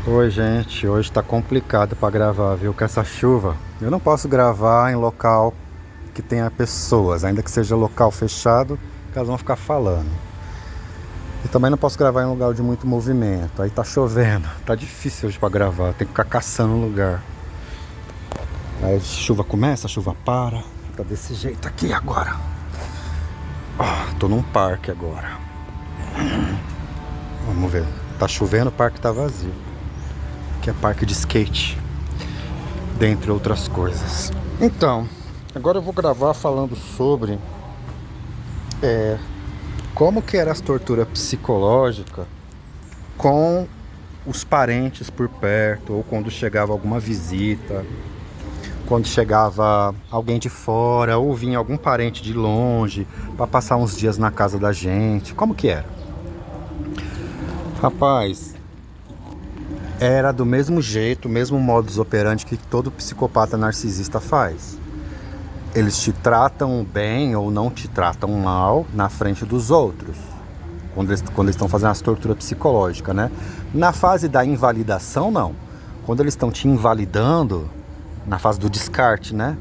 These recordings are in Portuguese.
Oi, gente, hoje tá complicado para gravar, viu? Com essa chuva. Eu não posso gravar em local que tenha pessoas, ainda que seja local fechado, que elas vão ficar falando. E também não posso gravar em lugar de muito movimento. Aí tá chovendo, tá difícil hoje para gravar, tem que ficar caçando um lugar. Aí a chuva começa, a chuva para. Tá desse jeito aqui agora. Tô num parque agora. Vamos ver. Tá chovendo, o parque tá vazio. Que é parque de skate, dentre outras coisas. Então, agora eu vou gravar falando sobre como que era a tortura psicológica com os parentes por perto, ou quando chegava alguma visita, quando chegava alguém de fora, ou vinha algum parente de longe para passar uns dias na casa da gente. Como que era? Rapaz, era do mesmo jeito, mesmo modus operandi que todo psicopata narcisista faz. Eles te tratam bem ou não te tratam mal na frente dos outros, quando eles estão fazendo as torturas psicológicas, né? Na fase da invalidação, não. Quando eles estão te invalidando, na fase do descarte, né?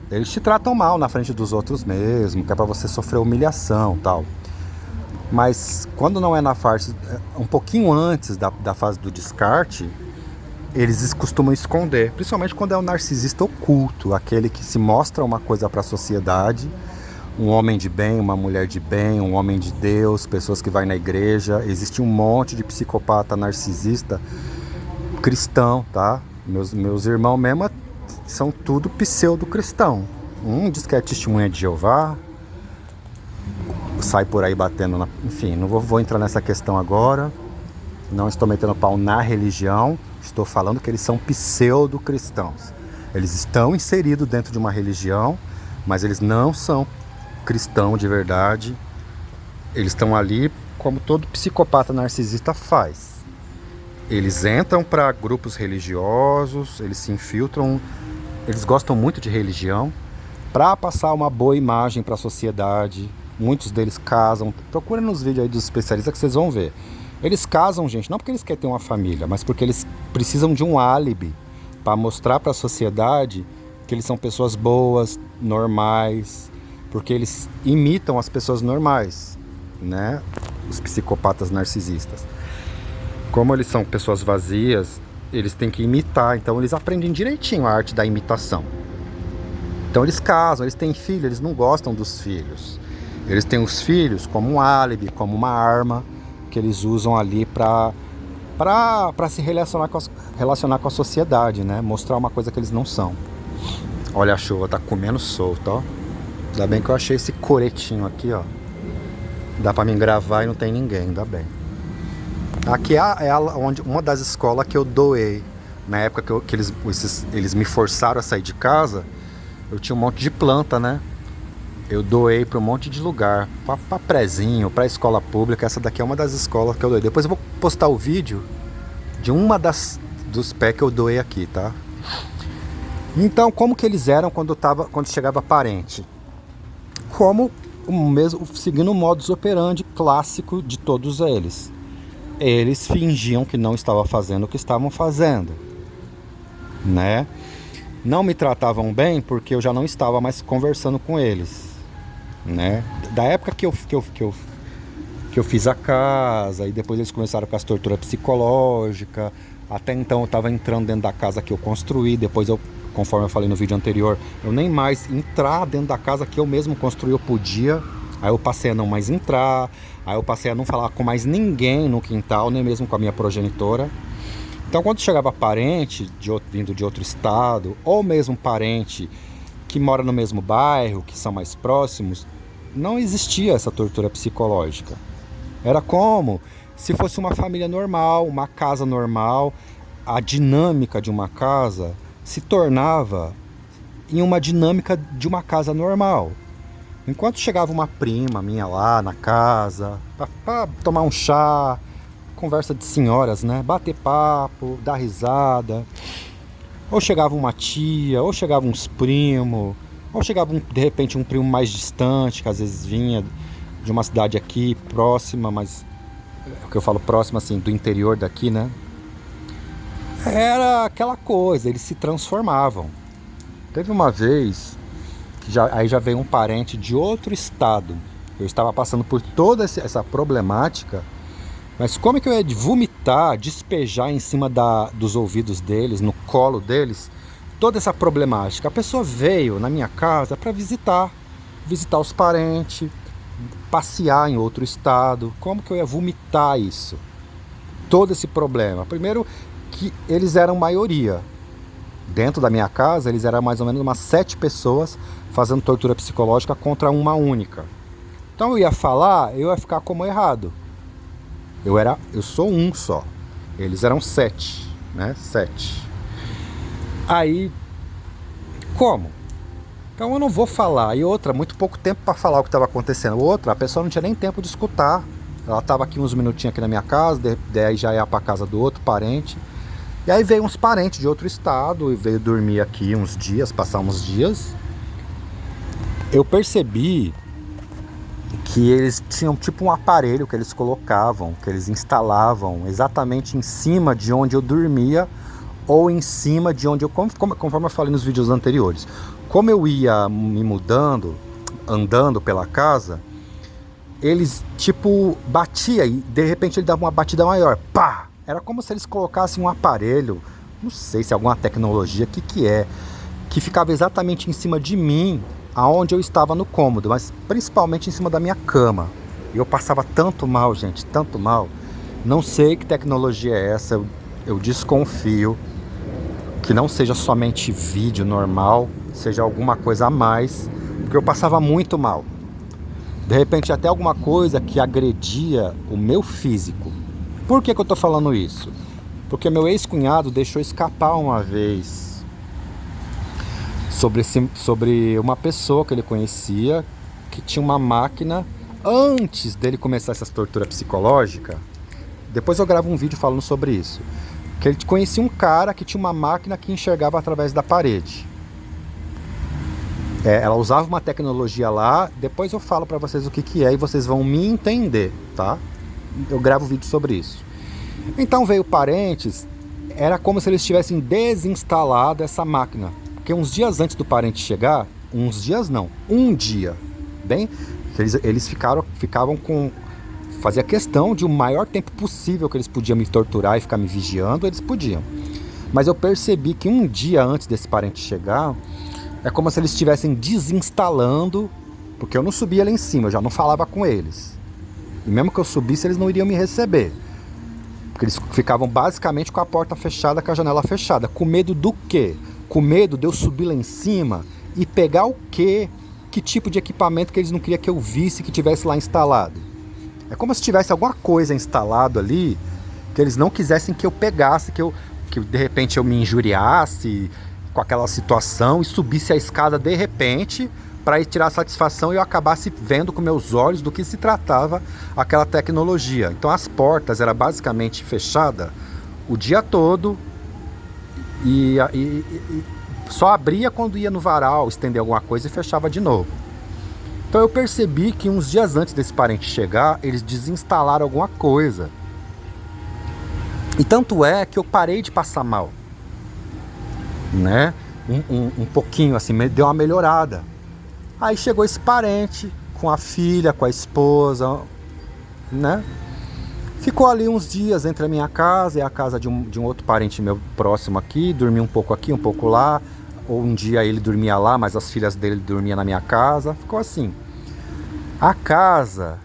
Eles te tratam mal na frente dos outros mesmo, que é pra você sofrer humilhação e tal. Mas quando não é na fase, um pouquinho antes da fase do descarte, eles costumam esconder, principalmente quando é um narcisista oculto, aquele que se mostra uma coisa para a sociedade, um homem de bem, uma mulher de bem, um homem de Deus, pessoas que vai na igreja. Existe um monte de psicopata narcisista cristão, tá? Meus irmãos mesmo são tudo pseudo-cristão. Um diz que é testemunha de Jeová, sai por aí batendo na... Enfim, não vou entrar nessa questão agora. Não estou metendo pau na religião. Estou falando que eles são pseudo-cristãos. Eles estão inseridos dentro de uma religião, mas eles não são cristãos de verdade. Eles estão ali como todo psicopata narcisista faz. Eles entram para grupos religiosos, eles se infiltram, eles gostam muito de religião para passar uma boa imagem para a sociedade. Muitos deles casam. Procurem nos vídeos aí dos especialistas que vocês vão ver. Eles casam, gente, não porque eles querem ter uma família, mas porque eles precisam de um álibi para mostrar para a sociedade que eles são pessoas boas, normais, porque eles imitam as pessoas normais, né? Os psicopatas narcisistas. Como eles são pessoas vazias, eles têm que imitar, então eles aprendem direitinho a arte da imitação. Então eles casam, eles têm filhos, eles não gostam dos filhos. Eles têm os filhos como um álibi, como uma arma que eles usam ali para se relacionar com a sociedade, né? Mostrar uma coisa que eles não são. Olha a chuva, tá comendo solto, ó. Ainda bem que eu achei esse coretinho aqui, ó. Dá para mim gravar e não tem ninguém, ainda bem. Aqui onde uma das escolas que eu doei. Na época que eles me forçaram a sair de casa, eu tinha um monte de planta, né? Eu doei para um monte de lugar, para prezinho, para escola pública. Essa daqui é uma das escolas que eu doei. Depois eu vou postar o vídeo de uma dos pés que eu doei aqui, tá? Então, como que eles eram quando chegava parente? Como o mesmo, seguindo o modus operandi clássico de todos eles. Eles fingiam que não estavam fazendo o que estavam fazendo, né? Não me tratavam bem porque eu já não estava mais conversando com eles, né? Da época que eu fiz a casa, e depois eles começaram com as torturas psicológicas. Até então eu estava entrando dentro da casa que eu construí. Depois conforme eu falei no vídeo anterior, eu nem mais entrar dentro da casa que eu mesmo construí eu podia. Aí eu passei a não mais entrar. Aí eu passei a não falar com mais ninguém no quintal, nem mesmo com a minha progenitora. Então quando chegava parente vindo de outro estado, ou mesmo parente que mora no mesmo bairro, que são mais próximos, não existia essa tortura psicológica. Era como se fosse uma família normal, uma casa normal. A dinâmica de uma casa se tornava em uma dinâmica de uma casa normal. Enquanto chegava uma prima minha lá na casa, para tomar um chá, conversa de senhoras, né? Bater papo, dar risada. Ou chegava uma tia, ou chegava uns primos, ou chegava de repente um primo mais distante, que às vezes vinha de uma cidade aqui próxima, mas o que eu falo próxima assim, do interior daqui, né? Era aquela coisa, eles se transformavam. Teve uma vez que aí já veio um parente de outro estado. Eu estava passando por toda essa problemática, mas como é que eu ia vomitar, despejar em cima dos ouvidos deles, no colo deles, toda essa problemática? A pessoa veio na minha casa para visitar os parentes, passear em outro estado. Como que eu ia vomitar isso? Todo esse problema. Primeiro que eles eram maioria. Dentro da minha casa, eles eram mais ou menos umas 7 pessoas fazendo tortura psicológica contra uma única. Então eu ia falar, eu ia ficar como errado. Eu sou um só. Eles eram 7, né? 7. Aí, como? Então eu não vou falar. E outra, muito pouco tempo para falar o que estava acontecendo. Outra, a pessoa não tinha nem tempo de escutar. Ela estava aqui uns minutinhos aqui na minha casa, daí já ia para casa do outro parente. E aí veio uns parentes de outro estado e veio dormir aqui uns dias, passar uns dias. Eu percebi que eles tinham tipo um aparelho que eles colocavam, que eles instalavam exatamente em cima de onde eu dormia ou em cima de onde eu, conforme eu falei nos vídeos anteriores. Como eu ia me mudando, andando pela casa, eles tipo batia e de repente ele dava uma batida maior, pá! Era como se eles colocassem um aparelho, não sei se é alguma tecnologia, que é, que ficava exatamente em cima de mim, aonde eu estava no cômodo, mas principalmente em cima da minha cama. E eu passava tanto mal, gente, tanto mal. Não sei que tecnologia é essa, eu desconfio que não seja somente vídeo normal, seja alguma coisa a mais, porque eu passava muito mal. De repente até alguma coisa que agredia o meu físico. Por que eu tô falando isso? Porque meu ex-cunhado deixou escapar uma vez sobre uma pessoa que ele conhecia que tinha uma máquina antes dele começar essa tortura psicológica. Depois eu gravo um vídeo falando sobre isso. Que ele conhecia um cara que tinha uma máquina que enxergava através da parede. Ela usava uma tecnologia lá, depois eu falo pra vocês o que é e vocês vão me entender, tá? Eu gravo vídeo sobre isso. Então veio parentes, era como se eles tivessem desinstalado essa máquina. Porque uns dias antes do parente chegar, uns dias não, um dia, bem, eles ficavam com... Fazia questão de o maior tempo possível que eles podiam me torturar e ficar me vigiando, eles podiam. Mas eu percebi que um dia antes desse parente chegar, é como se eles estivessem desinstalando, porque eu não subia lá em cima, eu já não falava com eles. E mesmo que eu subisse, eles não iriam me receber. Porque eles ficavam basicamente com a porta fechada, com a janela fechada. Com medo do quê? Com medo de eu subir lá em cima e pegar o quê? Que tipo de equipamento que eles não queriam que eu visse que tivesse lá instalado. É como se tivesse alguma coisa instalado ali que eles não quisessem que eu pegasse, que de repente eu me injuriasse com aquela situação e subisse a escada de repente para ir tirar satisfação e eu acabasse vendo com meus olhos do que se tratava aquela tecnologia. Então as portas eram basicamente fechadas o dia todo e só abria quando ia no varal estender alguma coisa e fechava de novo. Então eu percebi que uns dias antes desse parente chegar, eles desinstalaram alguma coisa. E tanto é que eu parei de passar mal, né? Um pouquinho assim, deu uma melhorada. Aí chegou esse parente com a filha, com a esposa, né? Ficou ali uns dias entre a minha casa e a casa de um outro parente meu próximo aqui, dormia um pouco aqui, um pouco lá. Ou um dia ele dormia lá, mas as filhas dele dormiam na minha casa. Ficou assim. A casa,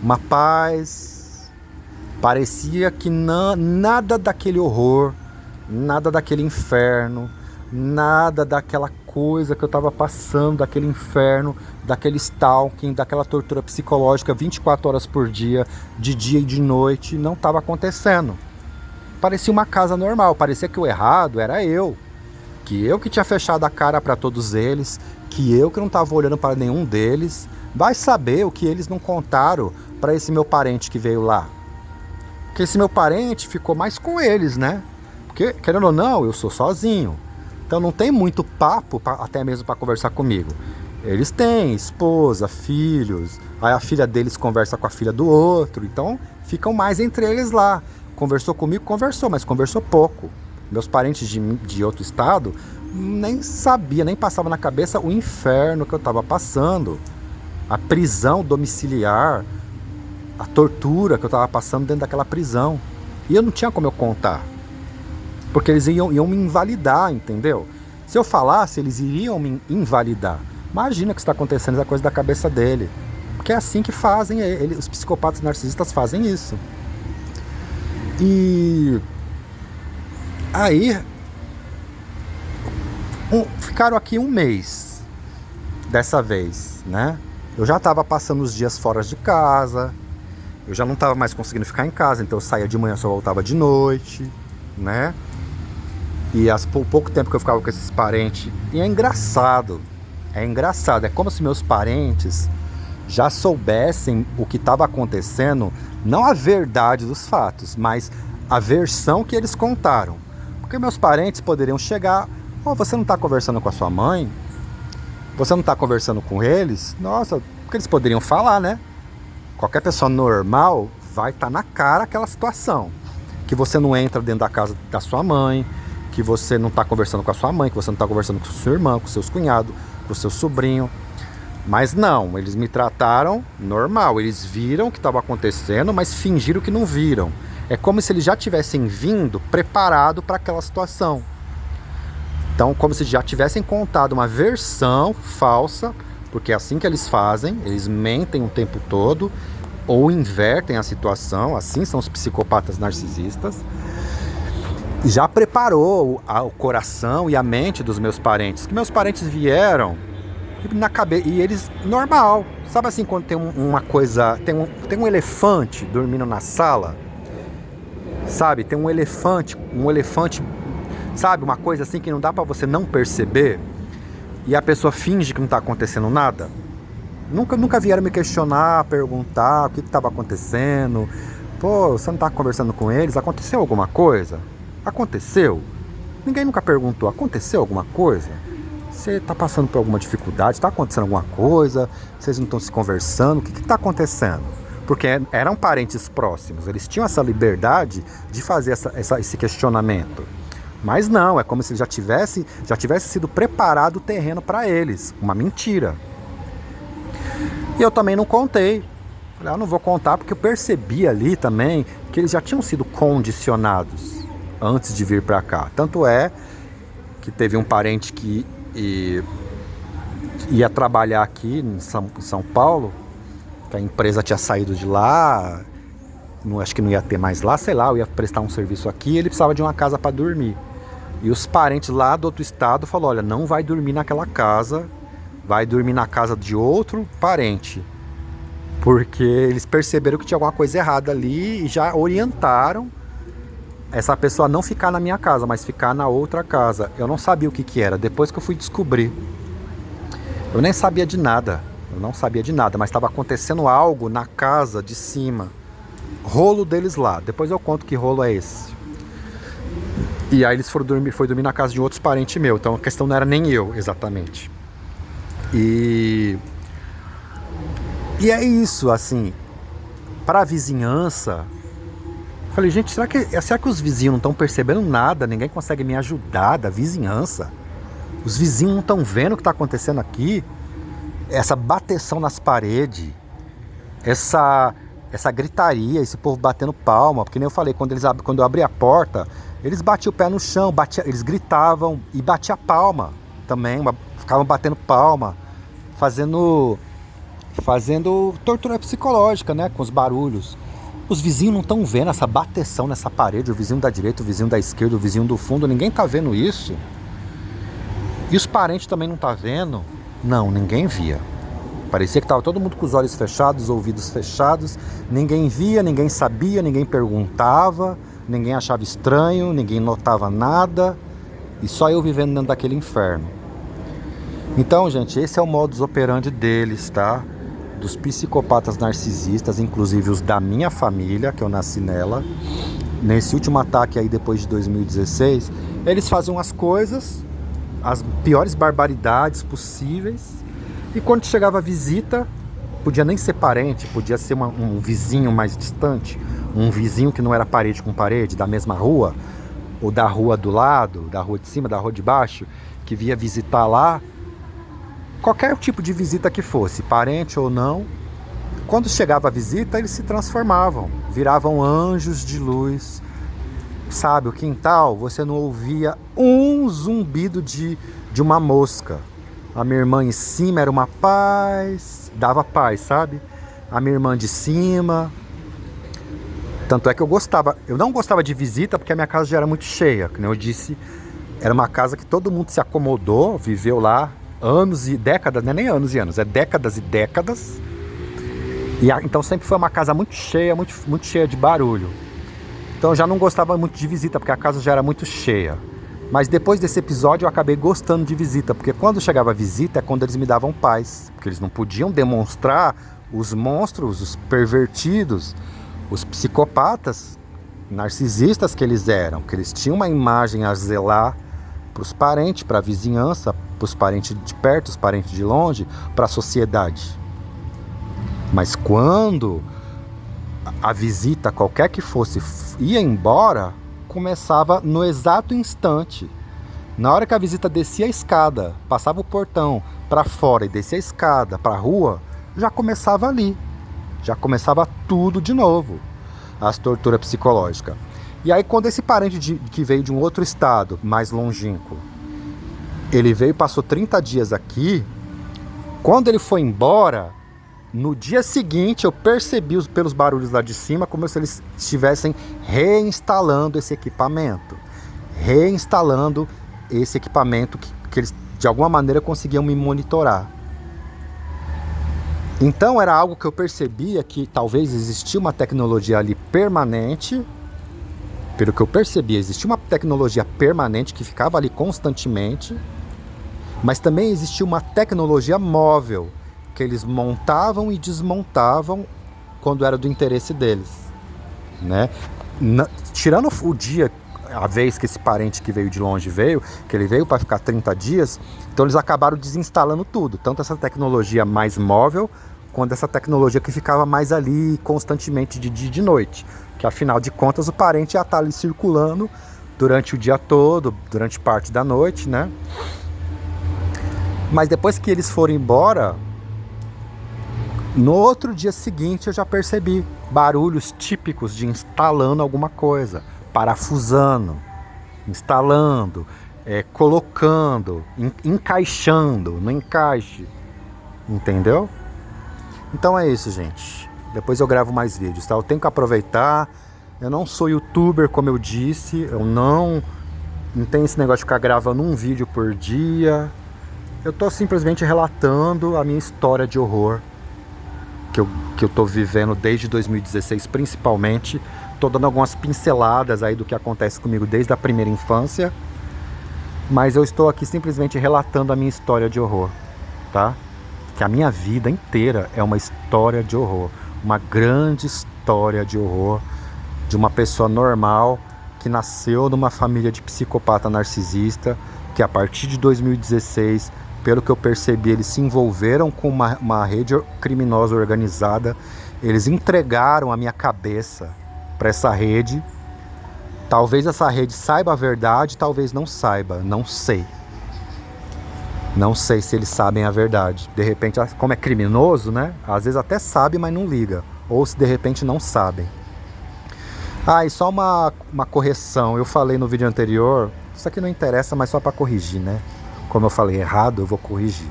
uma paz, parecia que nada daquele horror, nada daquele inferno, nada daquela coisa que eu estava passando, daquele inferno, daquele stalking, daquela tortura psicológica 24 horas por dia, de dia e de noite, não estava acontecendo. Parecia uma casa normal, parecia que o errado era eu que tinha fechado a cara para todos eles, que eu que não estava olhando para nenhum deles. Vai saber o que eles não contaram para esse meu parente que veio lá. Porque esse meu parente ficou mais com eles, né? Porque, querendo ou não, eu sou sozinho. Então não tem muito papo, até mesmo para conversar comigo. Eles têm esposa, filhos, aí a filha deles conversa com a filha do outro, então ficam mais entre eles lá. conversou comigo, conversou, mas conversou pouco. Meus parentes de outro estado nem sabia, nem passava na cabeça o inferno que eu estava passando, a prisão domiciliar, a tortura que eu estava passando dentro daquela prisão. E eu não tinha como eu contar, porque eles iam me invalidar, entendeu? Se eu falasse, eles iriam me invalidar. Imagina o que está acontecendo, essa coisa da cabeça dele. Porque é assim que fazem, os psicopatas narcisistas fazem isso. E aí ficaram aqui um mês dessa vez, né? Eu já estava passando os dias fora de casa, eu já não estava mais conseguindo ficar em casa, então eu saía de manhã, só voltava de noite, né? E pouco tempo que eu ficava com esses parentes, e é engraçado, é como se meus parentes já soubessem o que estava acontecendo, não a verdade dos fatos, mas a versão que eles contaram. Porque meus parentes poderiam chegar, você não está conversando com a sua mãe? Você não está conversando com eles? Nossa, porque eles poderiam falar, né? Qualquer pessoa normal vai estar na cara aquela situação. Que você não entra dentro da casa da sua mãe, que você não está conversando com a sua mãe, que você não está conversando com sua irmã, com seus cunhados, com seu sobrinho. Mas não, eles me trataram normal. Eles viram o que estava acontecendo, mas fingiram que não viram. É como se eles já tivessem vindo preparado para aquela situação. Então, como se já tivessem contado uma versão falsa, porque é assim que eles fazem, eles mentem o tempo todo, ou invertem a situação, assim são os psicopatas narcisistas. E já preparou o coração e a mente dos meus parentes, que meus parentes vieram na cabeça, e eles, normal, sabe assim, quando tem uma coisa, tem um elefante dormindo na sala, sabe, tem um elefante, sabe, uma coisa assim que não dá pra você não perceber, e a pessoa finge que não tá acontecendo nada. Nunca vieram me questionar, perguntar o que estava acontecendo. Pô, você não tá conversando com eles? Aconteceu alguma coisa? Aconteceu? Ninguém nunca perguntou, aconteceu alguma coisa? Você está passando por alguma dificuldade? Está acontecendo alguma coisa? Vocês não estão se conversando? O que está acontecendo? Porque eram parentes próximos, eles tinham essa liberdade de fazer esse questionamento. Mas não, é como se já tivesse sido preparado o terreno para eles. Uma mentira. E eu também não contei. Eu não vou contar porque eu percebi ali também que eles já tinham sido condicionados antes de vir para cá. Tanto é que teve um parente que ia trabalhar aqui em São Paulo, que a empresa tinha saído de lá, acho que não ia ter mais lá, sei lá, eu ia prestar um serviço aqui, ele precisava de uma casa para dormir. E os parentes lá do outro estado falaram, olha, não vai dormir naquela casa, vai dormir na casa de outro parente. Porque eles perceberam que tinha alguma coisa errada ali e já orientaram essa pessoa a não ficar na minha casa, mas ficar na outra casa. Eu não sabia o que era, depois que eu fui descobrir. Eu nem sabia de nada, mas estava acontecendo algo na casa de cima. Rolo deles lá, depois eu conto que rolo é esse. E aí eles foram dormir na casa de outros parentes meus, então a questão não era nem eu, exatamente. E é isso, assim, para a vizinhança. Falei, gente, será que os vizinhos não estão percebendo nada? Ninguém consegue me ajudar da vizinhança? Os vizinhos não estão vendo o que está acontecendo aqui? Essa bateção nas paredes, essa gritaria, esse povo batendo palma. Porque nem eu falei, quando eu abri a porta, eles batiam o pé no chão, eles gritavam e batiam a palma também, ficavam batendo palma, fazendo tortura psicológica, né, com os barulhos. Os vizinhos não estão vendo essa bateção nessa parede, o vizinho da direita, o vizinho da esquerda, o vizinho do fundo, ninguém tá vendo isso. E os parentes também não tá vendo? Não, ninguém via. Parecia que tava todo mundo com os olhos fechados, os ouvidos fechados, ninguém via, ninguém sabia, ninguém perguntava, ninguém achava estranho, ninguém notava nada, e só eu vivendo dentro daquele inferno. Então, gente, esse é o modus operandi deles, tá? Dos psicopatas narcisistas, inclusive os da minha família, que eu nasci nela. Nesse último ataque aí, depois de 2016, eles faziam as coisas, as piores barbaridades possíveis, e quando chegava a visita, podia nem ser parente, podia ser um vizinho mais distante, um vizinho que não era parede com parede, da mesma rua, ou da rua do lado, da rua de cima, da rua de baixo, que via visitar lá, qualquer tipo de visita que fosse, parente ou não, quando chegava a visita, eles se transformavam, viravam anjos de luz. Sabe, o quintal, você não ouvia um zumbido de uma mosca. A minha irmã em cima era uma paz, dava paz, sabe? A minha irmã de cima. Tanto é que eu não gostava de visita porque a minha casa já era muito cheia. Como eu disse, era uma casa que todo mundo se acomodou, viveu lá anos e décadas, não é nem anos e anos, é décadas e décadas. Então sempre foi uma casa muito cheia, muito cheia de barulho. Então eu já não gostava muito de visita, porque a casa já era muito cheia. Mas depois desse episódio eu acabei gostando de visita, porque quando chegava a visita é quando eles me davam paz. Porque eles não podiam demonstrar os monstros, os pervertidos, os psicopatas, narcisistas que eles eram. Que eles tinham uma imagem a zelar para os parentes, para a vizinhança, para os parentes de perto, os parentes de longe, para a sociedade. Mas quando a visita, qualquer que fosse, ia embora, começava no exato instante. Na hora que a visita descia a escada, passava o portão para fora e descia a escada para a rua, já começava ali. Já começava tudo de novo, as torturas psicológicas. E aí quando esse parente que veio de um outro estado, mais longínquo, ele veio e passou 30 dias aqui, quando ele foi embora, no dia seguinte eu percebi pelos barulhos lá de cima como se eles estivessem reinstalando esse equipamento. Reinstalando esse equipamento que eles de alguma maneira conseguiam me monitorar. Então era algo que eu percebia que talvez existia uma tecnologia ali permanente. Pelo que eu percebi, existia uma tecnologia permanente que ficava ali constantemente. Mas também existia uma tecnologia móvel que eles montavam e desmontavam quando era do interesse deles, né? Tirando o dia, a vez que esse parente que veio de longe veio, que ele veio para ficar 30 dias, então eles acabaram desinstalando tudo, tanto essa tecnologia mais móvel, quanto essa tecnologia que ficava mais ali constantemente de dia e de noite, que afinal de contas o parente ia estar ali circulando durante o dia todo, durante parte da noite, né? Mas depois que eles foram embora, no outro dia seguinte eu já percebi barulhos típicos de instalando alguma coisa, parafusando, instalando, colocando, encaixando, no encaixe, entendeu? Então é isso, gente. Depois eu gravo mais vídeos, tá? Eu tenho que aproveitar. Eu não sou youtuber, como eu disse. Eu não tenho esse negócio de ficar gravando um vídeo por dia. Eu tô simplesmente relatando a minha história de horror que eu tô vivendo desde 2016, principalmente. Tô dando algumas pinceladas aí do que acontece comigo desde a primeira infância. Mas eu estou aqui simplesmente relatando a minha história de horror, tá? Que a minha vida inteira é uma história de horror. Uma grande história de horror de uma pessoa normal que nasceu numa família de psicopata narcisista, que a partir de 2016, pelo que eu percebi, eles se envolveram com uma rede criminosa organizada. Eles entregaram a minha cabeça para essa rede. Talvez essa rede saiba a verdade, talvez não saiba, não sei. Não sei se eles sabem a verdade. De repente, como é criminoso, né? Às vezes até sabe, mas não liga. Ou se de repente não sabem. E só uma correção. Eu falei no vídeo anterior, isso aqui não interessa, mas só para corrigir, né? Como eu falei errado, eu vou corrigir.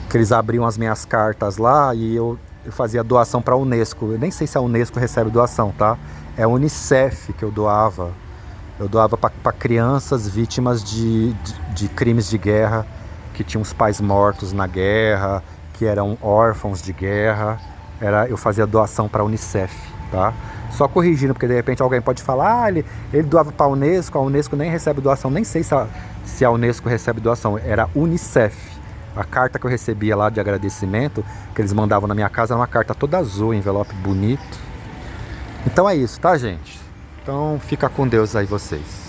Que eles abriam as minhas cartas lá e eu fazia doação para a Unesco. Eu nem sei se a Unesco recebe doação, tá? É a Unicef que eu doava. Eu doava para crianças vítimas de crimes de guerra, que tinham os pais mortos na guerra, que eram órfãos de guerra. Eu fazia doação para a Unicef, tá? Só corrigindo, porque de repente alguém pode falar, ele doava para a Unesco nem recebe doação. Nem sei se a Unesco recebe doação. Era Unicef. A carta que eu recebia lá de agradecimento, que eles mandavam na minha casa, era uma carta toda azul, envelope bonito. Então é isso, tá, gente? Então fica com Deus aí vocês.